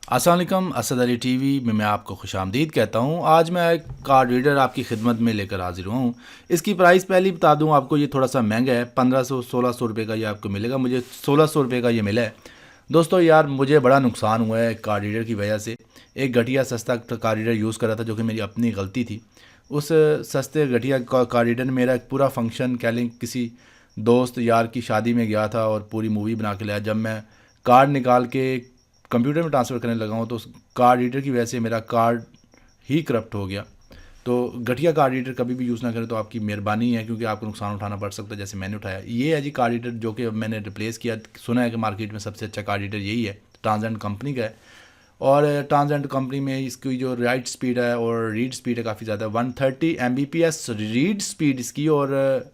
अस्सलाम वालेकुम। असद अली टीवी में मैं आपको खुशामदीद कहता हूँ। आज मैं एक कार्ड रीडर आपकी खिदमत में लेकर हाजिर हूँ। इसकी प्राइस पहले ही बता दूँ आपको, ये थोड़ा सा महंगा है। 1500-1600 रुपये का ये आपको मिलेगा। मुझे 1600 रुपये का ये मिला है। दोस्तों यार, मुझे बड़ा नुकसान हुआ है कार्ड रीडर की वजह से। एक घटिया सस्ता कार्ड रीडर यूज़ कर रहा था, जो कि मेरी अपनी गलती थी। उस सस्ते घटिया कार्ड रीडर में मेरा एक पूरा फंक्शन कह लें, किसी दोस्त यार की शादी में गया था और पूरी मूवी बना के लाया। जब मैं कार्ड निकाल के कंप्यूटर में ट्रांसफ़र करने लगा हूँ, तो उस कार्ड रीडर की वजह से मेरा कार्ड ही करप्ट हो गया। तो घटिया कार्ड रीडर कभी भी यूज़ ना करें तो आपकी मेहरबानी है, क्योंकि आपको नुकसान उठाना पड़ सकता है, जैसे मैंने उठाया। ये है जी कार्ड रीडर, जो कि अब मैंने रिप्लेस किया। सुना है कि मार्केट में सबसे अच्छा कार्ड रीडर यही है, ट्रांसेंड कंपनी का है। और ट्रांसेंड कंपनी में इसकी जो राइट स्पीड है और रीड स्पीड है काफ़ी ज़्यादा, 130 Mbps रीड स्पीड इसकी, और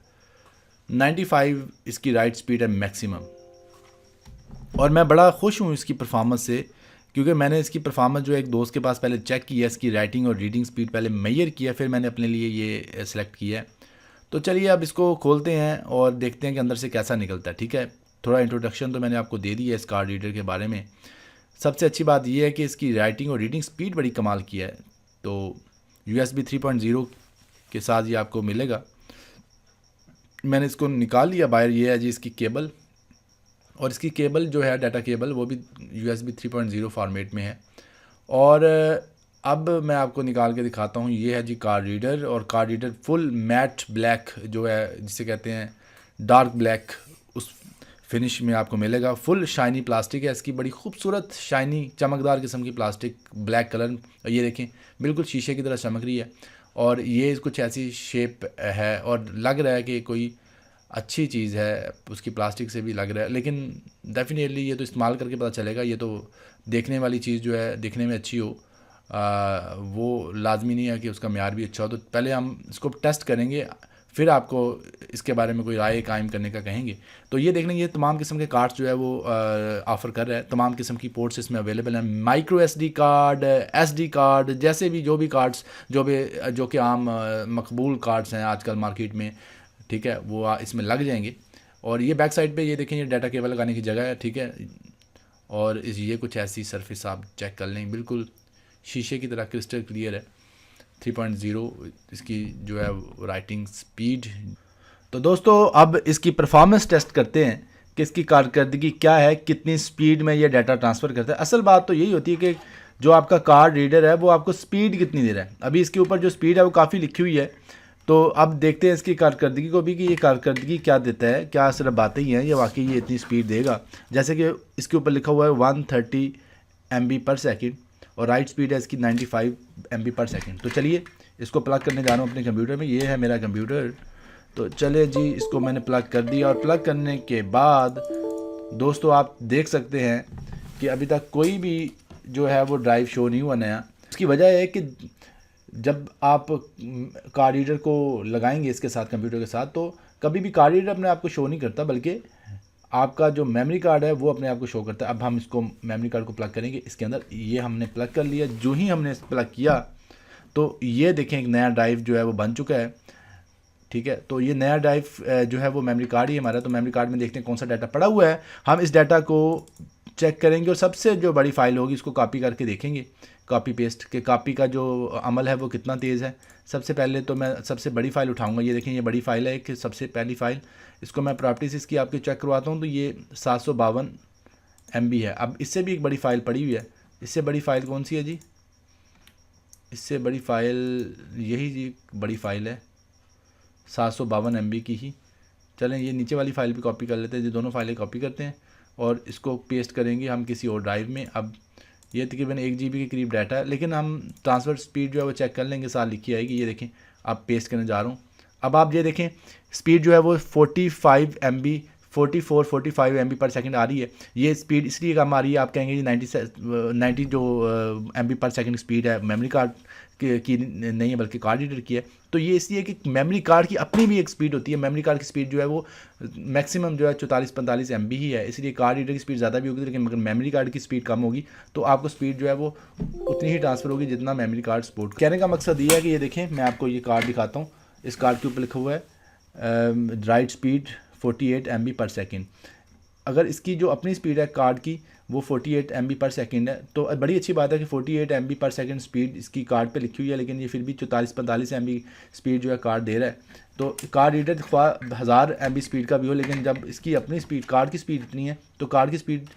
95 इसकी राइट स्पीड है मैक्सिमम। और मैं बड़ा खुश हूँ इसकी परफॉर्मेंस से, क्योंकि मैंने इसकी परफॉर्मेंस जो एक दोस्त के पास पहले चेक किया, इसकी राइटिंग और रीडिंग स्पीड पहले मेजर किया, फिर मैंने अपने लिए ये सेलेक्ट किया है। तो चलिए अब इसको खोलते हैं और देखते हैं कि अंदर से कैसा निकलता है। ठीक है, थोड़ा इंट्रोडक्शन तो मैंने आपको दे दी है इस कार्ड रीडर के बारे में। सबसे अच्छी बात यह है कि इसकी राइटिंग और रीडिंग स्पीड बड़ी कमाल की है। तो USB 3.0 के साथ ये आपको मिलेगा। मैंने इसको निकाल लिया बाहर। ये है जी इसकी केबल, और इसकी केबल जो है डाटा केबल, वो भी USB 3.0 फॉर्मेट में है। और अब मैं आपको निकाल के दिखाता हूँ। ये है जी कार्ड रीडर, और card reader full matte black जो है, जिसे कहते हैं डार्क ब्लैक, उस फिनिश में आपको मिलेगा। फुल शाइनी प्लास्टिक है इसकी, बड़ी खूबसूरत शाइनी चमकदार किस्म की प्लास्टिक, ब्लैक कलर। ये देखें, बिल्कुल शीशे की तरह चमक रही है। और ये कुछ ऐसी शेप है, और लग रहा है कि कोई अच्छी चीज़ है, उसकी प्लास्टिक से भी लग रहा है। लेकिन डेफिनेटली ये तो इस्तेमाल करके पता चलेगा। ये तो देखने वाली चीज़ जो है, दिखने में अच्छी हो, वो लाजमी नहीं है कि उसका म्यार भी अच्छा हो। तो पहले हम इसको टेस्ट करेंगे, फिर आपको इसके बारे में कोई राय कायम करने का कहेंगे। तो ये देख लेंगे, ये तमाम किस्म के कार्ड्स जो है वो ऑफ़र कर रहा है। तमाम किस्म की पोर्ट्स इसमें अवेलेबल हैं। Micro SD card, SD card, जैसे भी जो भी कार्ड्स जो कि आम मकबूल कार्ड्स हैं आजकल मार्केट में, ठीक है, वो इसमें लग जाएंगे। और ये बैक साइड पे ये देखें, ये डाटा केबल लगाने की जगह है, ठीक है। और ये कुछ ऐसी सरफेस आप चेक कर लें, बिल्कुल शीशे की तरह क्रिस्टल क्लियर है। 3.0 इसकी जो है राइटिंग स्पीड। तो दोस्तों अब इसकी परफॉर्मेंस टेस्ट करते हैं कि इसकी कारकर्दगी क्या है, कितनी स्पीड में ये डाटा ट्रांसफ़र करता है। असल बात तो यही होती है कि जो आपका कार्ड रीडर है वो आपको स्पीड कितनी दे रहा है। अभी इसके ऊपर जो स्पीड है वो काफ़ी लिखी हुई है। तो अब देखते हैं इसकी कारकर्दगी को भी, कि ये कारकर्दगी क्या देता है, क्या सिर्फ बातें ही हैं या वाकई ये इतनी स्पीड देगा। जैसे कि इसके ऊपर लिखा हुआ है 130 MB/सेकेंड, और राइट स्पीड है इसकी 95 MB/सेकेंड। तो चलिए इसको प्लग करने जा रहा हूँ अपने कंप्यूटर में। ये है मेरा कंप्यूटर। तो चले जी, इसको मैंने प्लग कर दिया, और प्लग करने के बाद दोस्तों आप देख सकते हैं कि अभी तक कोई भी जो है वो ड्राइव शो नहीं हुआ नया। इसकी वजह है कि जब आप कार्ड रीडर को लगाएंगे इसके साथ, कंप्यूटर के साथ, तो कभी भी कार्ड रीडर अपने आप को शो नहीं करता, बल्कि आपका जो मेमोरी कार्ड है वो अपने आप को शो करता है। अब हम इसको मेमोरी कार्ड को प्लग करेंगे इसके अंदर। ये हमने प्लग कर लिया। जो ही हमने प्लग किया तो ये देखें, एक नया ड्राइव जो है वो बन चुका है, ठीक है। तो ये नया ड्राइव जो है वो मेमोरी कार्ड ही हमारा। तो मेमोरी कार्ड में देखते हैं कौन सा डाटा पड़ा हुआ है। हम इस डाटा को चेक करेंगे, और सबसे जो बड़ी फ़ाइल होगी उसको कॉपी करके देखेंगे, कॉपी पेस्ट के कॉपी का जो अमल है वो कितना तेज़ है। सबसे पहले तो मैं सबसे बड़ी फ़ाइल उठाऊंगा। ये देखें, ये बड़ी फ़ाइल है, कि सबसे पहली फ़ाइल। इसको मैं प्रॉपर्टीज़ इसकी आपके चेक करवाता हूँ। तो ये 752 MB है। अब इससे भी एक बड़ी फ़ाइल पड़ी हुई है। इससे बड़ी फ़ाइल कौन सी है जी? इससे बड़ी फ़ाइल यही जी बड़ी फ़ाइल है, 752 MB की ही। चलें ये नीचे वाली फ़ाइल भी कॉपी कर लेते हैं। ये दोनों फाइलें कॉपी करते हैं और इसको पेस्ट करेंगे हम किसी और ड्राइव में। अब ये तकरीबन 1 GB के करीब डाटा है, लेकिन हम ट्रांसफ़र स्पीड जो है वो चेक कर लेंगे, साथ लिखी आएगी। ये देखें, अब पेस्ट करने जा रहा हूँ। अब आप ये देखें, स्पीड जो है वो 45 MB, 45 MB/सेकेंड आ रही है। ये स्पीड इसलिए कम आ रही है, आप कहेंगे जी 90 जो MB/सेकेंड स्पीड है मेमोरी कार्ड की नहीं है, बल्कि कार्ड रीडर की है। तो ये इसलिए कि मेमोरी कार्ड की अपनी भी एक स्पीड होती है। मेमोरी कार्ड की स्पीड जो है वो मैक्सिमम जो है 44-45 MB ही है। इसलिए कार्ड रीडर की स्पीड ज़्यादा भी होगी, लेकिन मगर मेमोरी कार्ड की स्पीड कम होगी, तो आपको स्पीड जो है वो उतनी ही ट्रांसफ़र होगी जितना मेमोरी कार्ड सपोर्ट। कहने का मकसद ये है कि ये देखें, मैं आपको ये कार्ड दिखाता हूँ। इस कार्ड के ऊपर लिखा हुआ है राइट स्पीड 48 MB/सेकेंड। अगर इसकी जो अपनी स्पीड है कार्ड की वो 48 MB पर सेकंड है। तो बड़ी अच्छी बात है कि 48 MB पर सेकंड स्पीड इसकी कार्ड पे लिखी हुई है, लेकिन ये फिर भी 44-45 MB स्पीड जो है कार्ड दे रहा है। तो कार्ड रीडर 1000 MB स्पीड का भी हो, लेकिन जब इसकी अपनी स्पीड कार्ड की स्पीड इतनी है तो कार्ड की स्पीड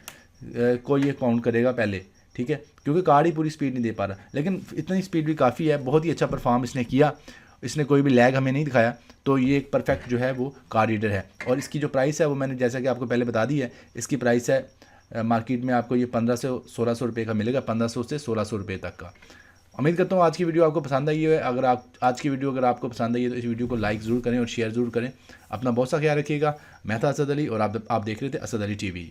को ये काउंट करेगा पहले, ठीक है, क्योंकि कार्ड ही पूरी स्पीड नहीं दे पा रहा। लेकिन इतनी स्पीड भी काफ़ी है, बहुत ही अच्छा परफॉर्म इसने किया, इसने कोई भी लैग हमें नहीं दिखाया। तो ये एक परफेक्ट जो है वो कार्ड रीडर है। और इसकी जो प्राइस है वो मैंने जैसा कि आपको पहले बता दी है, इसकी प्राइस है मार्केट में आपको ये 1500 से 1600 रुपये का मिलेगा, 1500 से 1600 रुपये तक का। उम्मीद करता हूँ आज की वीडियो आपको पसंद आई है। अगर आज की वीडियो अगर आपको पसंद आई है तो इस वीडियो को लाइक ज़रूर करें और शेयर ज़रूर करें। अपना बहुत सा ख्याल रखिएगा। मैं था असद अली और आप देख रहे थे असद अली TV।